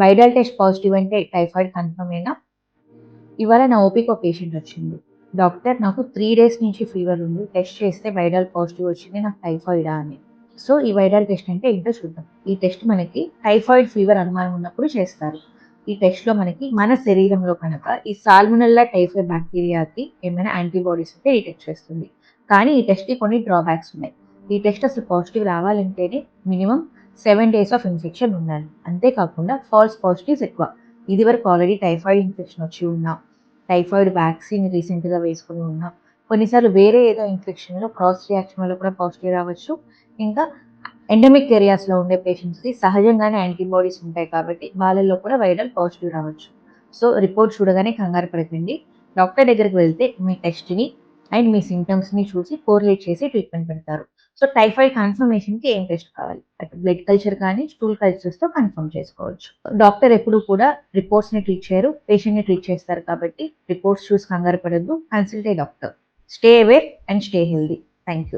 Viral test positive అంటే typhoid కన్ఫర్మేనా? ఇవాళ నా ఓపీకి ఒక పేషెంట్ వచ్చింది. డాక్టర్, నాకు 3 డేస్ నుంచి ఫీవర్ ఉంది. టెస్ట్ చేస్తే వైరల్ పాజిటివ్ వచ్చింది. నాకు టైఫాయిడా అని. సో, ఈ వైరల్ టెస్ట్ అంటే ఏంటో చూద్దాం. ఈ టెస్ట్ మనకి టైఫాయిడ్ ఫీవర్ అనుమానం ఉన్నప్పుడు చేస్తారు. ఈ టెస్ట్‌లో మనకి మన శరీరంలో కనుక ఈ సాల్మొనెల్లా టైఫాయిడ్ బ్యాక్టీరియాకి ఏమైనా యాంటీబాడీస్ ఉంటే డిటెక్ట్ చేస్తుంది. కానీ ఈ టెస్ట్‌కి కొన్ని డ్రాబ్యాక్స్ ఉన్నాయి. ఈ టెస్ట్ అసలు పాజిటివ్ రావాలంటేనే మినిమమ్ 7 డేస్ ఆఫ్ ఇన్ఫెక్షన్ ఉండాలి. అంతేకాకుండా ఫాల్స్ పాజిటివ్స్ ఎక్కువ. ఇదివరకు ఆల్రెడీ టైఫాయిడ్ ఇన్ఫెక్షన్ వచ్చి ఉన్నా, టైఫాయిడ్ వ్యాక్సిన్ రీసెంట్‌గా వేసుకొని ఉన్నా, కొన్నిసార్లు వేరే ఏదో ఇన్ఫెక్షన్‌లో క్రాస్ రియాక్షన్ వల్ల కూడా పాజిటివ్ రావచ్చు. ఇంకా ఎండమిక్ ఏరియాస్‌లో ఉండే పేషెంట్స్‌కి సహజంగానే యాంటీబాడీస్ ఉంటాయి కాబట్టి వాళ్ళలో కూడా వైరల్ పాజిటివ్ రావచ్చు. సో, రిపోర్ట్ చూడగానే కంగారు పడకండి. డాక్టర్ దగ్గరికి వెళ్తే మీ టెస్ట్‌ని అండ్ మీ సింప్టమ్స్‌ని చూసి కోరిలేట్ చేసి ట్రీట్మెంట్ పెడతారు. సో, టైఫాయిడ్ కన్ఫర్మేషన్‌కి ఏం టెస్ట్ కావాలి? అటు బ్లడ్ కల్చర్ కానీ, స్టూల్ కల్చర్స్‌తో కన్ఫర్మ్ చేసుకోవచ్చు. డాక్టర్ ఎప్పుడూ కూడా రిపోర్ట్స్‌ని ట్రీట్ చేయరు. పేషెంట్‌ని ట్రీట్ చేస్తారు కాబట్టి రిపోర్ట్స్ చూసి కంగారు పడొద్దు. Consult a doctor. Stay aware and stay healthy. Thank you.